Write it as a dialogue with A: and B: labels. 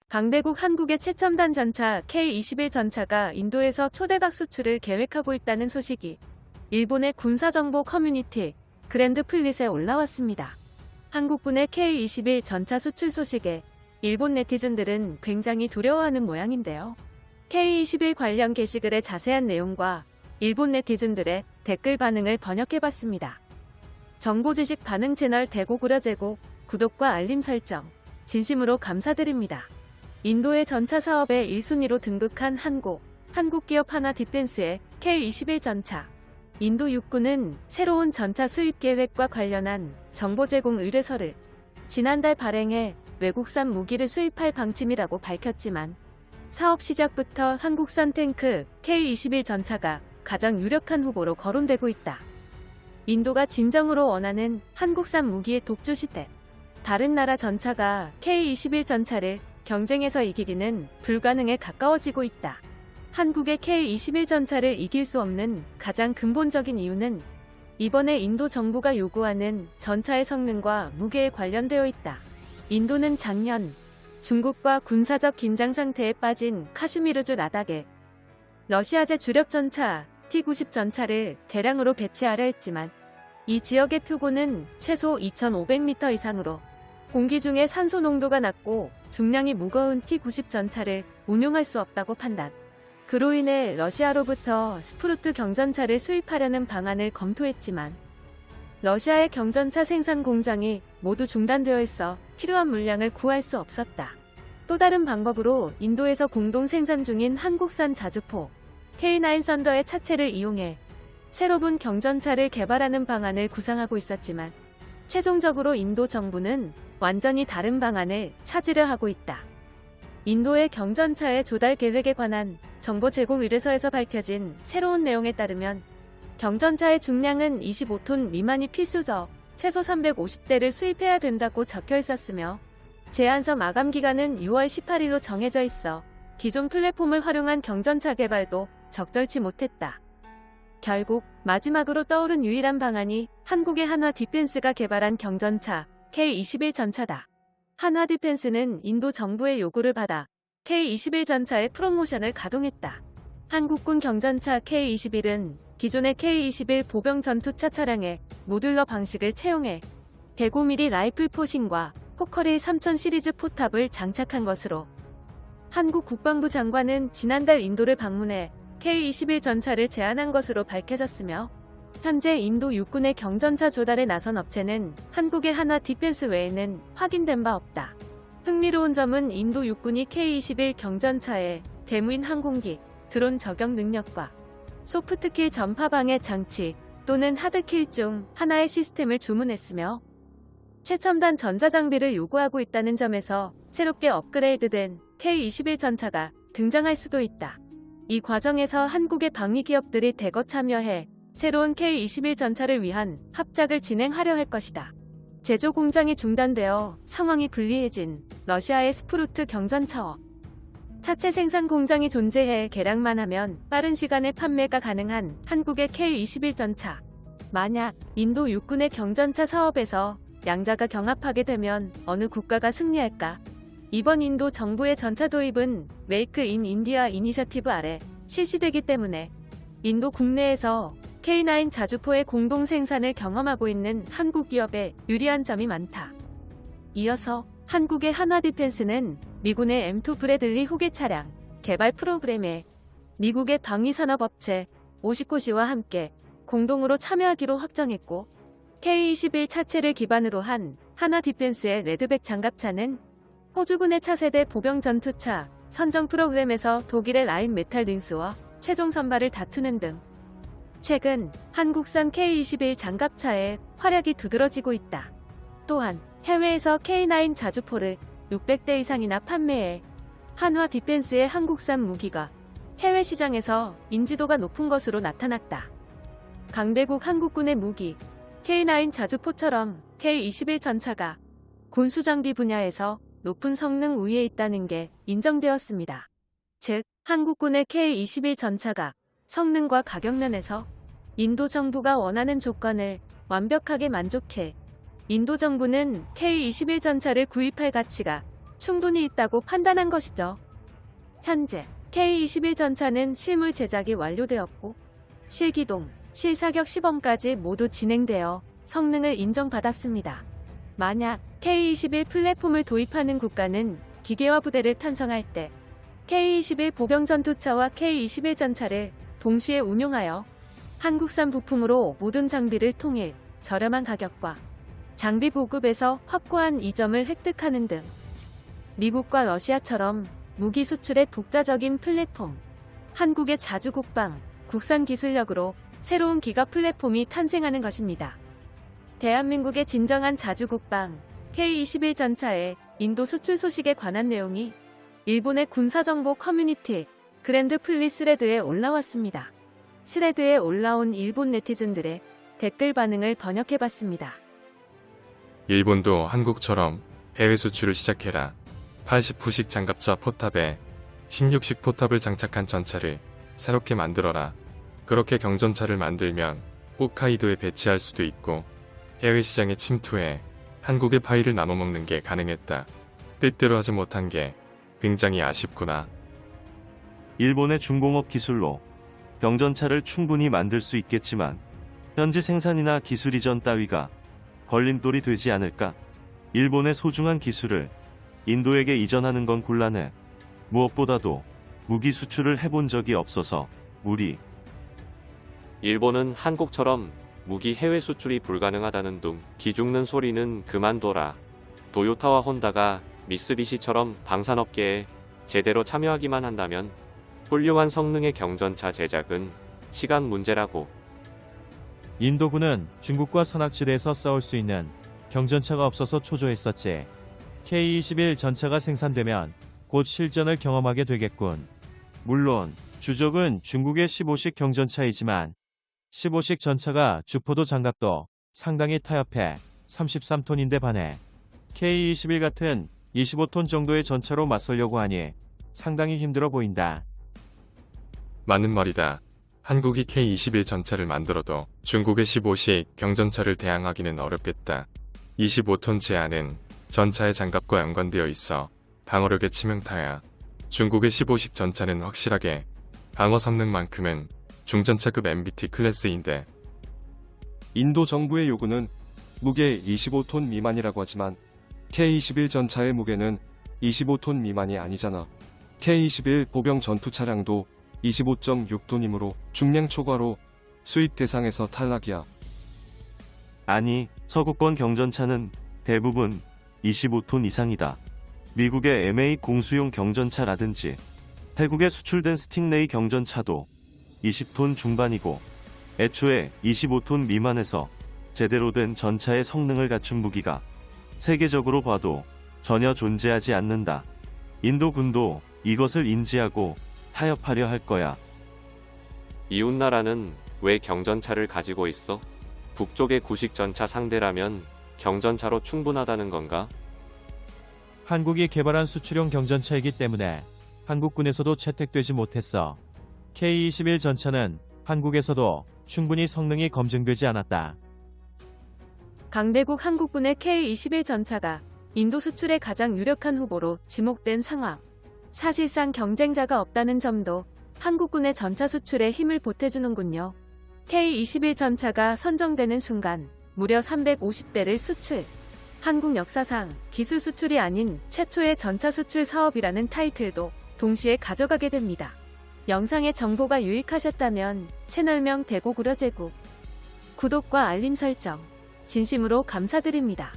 A: 강대국 한국의 최첨단 전차 K-21 전차가 인도에서 초대박 수출을 계획하고 있다는 소식이 일본의 군사정보 커뮤니티 그랜드 플릿에 올라왔습니다. 한국군의 K-21 전차 수출 소식에 일본 네티즌들은 굉장히 두려워하는 모양인데요. K-21 관련 게시글의 자세한 내용과 일본 네티즌들의 댓글 반응을 번역해봤습니다. 정보지식 반응 채널 대고구려제고 구독과 알림 설정 진심으로 감사드립니다. 인도의 전차 사업에 1순위로 등극한 한국기업 하나 디펜스의 K-21 전차. 인도 육군은 새로운 전차 수입 계획과 관련한 정보 제공 의뢰서를 지난달 발행해 외국산 무기를 수입할 방침이라고 밝혔지만 사업 시작부터 한국산 탱크 K-21 전차가 가장 유력한 후보로 거론되고 있다. 인도가 진정으로 원하는 한국산 무기의 독주 시대. 다른 나라 전차가 K-21 전차를 경쟁에서 이기기는 불가능에 가까워지고 있다. 한국의 K-21 전차를 이길 수 없는 가장 근본적인 이유는 이번에 인도 정부가 요구하는 전차의 성능과 무게에 관련되어 있다. 인도는 작년 중국과 군사적 긴장 상태에 빠진 카슈미르주 라닥에 러시아제 주력 전차 T-90 전차를 대량으로 배치하려 했지만 이 지역의 표고는 최소 2,500m 이상으로 공기 중에 산소 농도가 낮고 중량이 무거운 T-90 전차를 운용할 수 없다고 판단. 그로 인해 러시아로부터 스프루트 경전차를 수입하려는 방안을 검토했지만 러시아의 경전차 생산 공장이 모두 중단되어 있어 필요한 물량을 구할 수 없었다. 또 다른 방법으로 인도에서 공동 생산 중인 한국산 자주포 K9 썬더의 차체를 이용해 새로운 경전차를 개발하는 방안을 구상하고 있었지만 최종적으로 인도 정부는 완전히 다른 방안을 찾으려 하고 있다. 인도의 경전차의 조달 계획에 관한 정보 제공 의뢰서에서 밝혀진 새로운 내용에 따르면 경전차의 중량은 25톤 미만이 필수적 최소 350대를 수입해야 된다고 적혀 있었으며 제안서 마감 기간은 6월 18일로 정해져 있어 기존 플랫폼을 활용한 경전차 개발도 적절치 못했다. 결국 마지막으로 떠오른 유일한 방안이 한국의 한화 디펜스가 개발한 경전차 K-21 전차다. 한화 디펜스는 인도 정부의 요구를 받아 K-21 전차의 프로모션을 가동했다. 한국군 경전차 K-21은 기존의 K-21 보병 전투차 차량에 모듈러 방식을 채용해 105mm 라이플 포신과 포커리 3000 시리즈 포탑을 장착한 것으로 한국 국방부 장관은 지난달 인도를 방문해 K-21 전차를 제안한 것으로 밝혀졌으며 현재 인도 육군의 경전차 조달에 나선 업체는 한국의 한화 디펜스 외에는 확인된 바 없다. 흥미로운 점은 인도 육군이 K-21 경전차에 대무인 항공기, 드론 저격 능력과 소프트킬 전파 방해 장치 또는 하드킬 중 하나의 시스템을 주문했으며 최첨단 전자장비를 요구하고 있다는 점에서 새롭게 업그레이드된 K-21 전차가 등장할 수도 있다. 이 과정에서 한국의 방위 기업들이 대거 참여해 새로운 K-21 전차를 위한 합작을 진행하려 할 것이다. 제조 공장이 중단되어 상황이 불리해진 러시아의 스프루트 경전차업. 차체 생산 공장이 존재해 개량만 하면 빠른 시간에 판매가 가능한 한국의 K-21 전차. 만약 인도 육군의 경전차 사업에서 양자가 경합하게 되면 어느 국가가 승리할까? 이번 인도 정부의 전차 도입은 메이크 인 인디아 이니셔티브 아래 실시되기 때문에 인도 국내에서 K9 자주포의 공동 생산을 경험하고 있는 한국 기업에 유리한 점이 많다. 이어서 한국의 한화 디펜스는 미군의 M2 브래들리 후계 차량 개발 프로그램에 미국의 방위산업업체 오시코시와 함께 공동으로 참여하기로 확정했고 K-21 차체를 기반으로 한 한화 디펜스의 레드백 장갑차는 호주군의 차세대 보병 전투차 선정 프로그램에서 독일의 라인 메탈 링스와 최종 선발을 다투는 등 최근 한국산 K-21 장갑차의 활약이 두드러지고 있다. 또한 해외에서 K9 자주포를 600대 이상이나 판매해 한화 디펜스의 한국산 무기가 해외 시장에서 인지도가 높은 것으로 나타났다. 강대국 한국군의 무기 K9 자주포처럼 K-21 전차가 군수장비 분야에서 높은 성능 우위에 있다는 게 인정되었습니다. 즉, 한국군의 K-21 전차가 성능과 가격 면에서 인도 정부가 원하는 조건을 완벽하게 만족해 인도 정부는 K-21 전차를 구입할 가치가 충분히 있다고 판단한 것이죠. 현재 K21 전차는 실물 제작이 완료되었고 실기동, 실사격 시범까지 모두 진행되어 성능을 인정받았습니다. 만약 K21 플랫폼을 도입하는 국가는 기계화 부대를 편성할 때 K21 보병 전투차와 K21 전차를 동시에 운용하여 한국산 부품으로 모든 장비를 통일, 저렴한 가격과 장비 보급에서 확고한 이점을 획득하는 등 미국과 러시아처럼 무기 수출의 독자적인 플랫폼, 한국의 자주국방, 국산 기술력으로 새로운 기가 플랫폼이 탄생하는 것입니다. 대한민국의 진정한 자주국방 K21 전차의 인도 수출 소식에 관한 내용이 일본의 군사정보 커뮤니티 그랜드 플리 스레드에 올라왔습니다. 스레드에 올라온 일본 네티즌들의 댓글 반응을 번역해봤습니다.
B: 일본도 한국처럼 해외 수출을 시작해라. 80푸식 장갑차 포탑에 16식 포탑을 장착한 전차를 새롭게 만들어라. 그렇게 경전차를 만들면 홋카이도에 배치할 수도 있고 해외 시장에 침투해 한국의 파이를 나눠먹는 게 가능했다. 뜻대로 하지 못한 게 굉장히 아쉽구나.
C: 일본의 중공업 기술로 경전차를 충분히 만들 수 있겠지만 현지 생산이나 기술 이전 따위가 걸림돌이 되지 않을까? 일본의 소중한 기술을 인도에게 이전하는 건 곤란해. 무엇보다도 무기 수출을 해본 적이 없어서 무리.
D: 일본은 한국처럼 무기 해외 수출이 불가능하다는 둥 기죽는 소리는 그만둬라. 도요타와 혼다가 미쓰비시처럼 방산업계에 제대로 참여하기만 한다면 훌륭한 성능의 경전차 제작은 시간 문제라고.
E: 인도군은 중국과 선악지대에서 싸울 수 있는 경전차가 없어서 초조했었지. K21 전차가 생산되면 곧 실전을 경험하게 되겠군. 물론 주적은 중국의 15식 경전차이지만 15식 전차가 주포도 장갑도 상당히 타협해 33톤인데 반해 K21 같은 25톤 정도의 전차로 맞서려고 하니 상당히 힘들어 보인다.
B: 맞는 말이다. 한국이 K21 전차를 만들어도 중국의 15식 경전차를 대항하기는 어렵겠다. 25톤 제한은 전차의 장갑과 연관되어 있어 방어력의 치명타야. 중국의 15식 전차는 확실하게 방어 성능만큼은 중전차급 MBT 클래스인데
F: 인도 정부의 요구는 무게 25톤 미만이라고 하지만 K21 전차의 무게는 25톤 미만이 아니잖아. K21 보병 전투 차량도 25.6톤이므로 중량 초과로 수입 대상에서 탈락이야.
C: 아니, 서구권 경전차는 대부분 25톤 이상이다. 미국의 MA 공수용 경전차라든지 태국에 수출된 스팅레이 경전차도 20톤 중반이고 애초에 25톤 미만에서 제대로 된 전차의 성능을 갖춘 무기가 세계적으로 봐도 전혀 존재하지 않는다. 인도군도 이것을 인지하고 타협하려 할 거야.
D: 이웃나라는 왜 경전차를 가지고 있어? 북쪽의 구식 전차 상대라면 경전차로 충분하다는 건가?
E: 한국이 개발한 수출용 경전차이기 때문에 한국군에서도 채택되지 못했어. K21 전차는 한국에서도 충분히 성능이 검증되지 않았다.
A: 강대국 한국군의 K21 전차가 인도 수출의 가장 유력한 후보로 지목된 상황. 사실상 경쟁자가 없다는 점도 한국군의 전차 수출에 힘을 보태주는군요. K21 전차가 선정되는 순간 무려 350대를 수출. 한국 역사상 기술 수출이 아닌 최초의 전차 수출 사업이라는 타이틀도 동시에 가져가게 됩니다. 영상의 정보가 유익하셨다면 채널명 대고구려제국 구독과 알림 설정 진심으로 감사드립니다.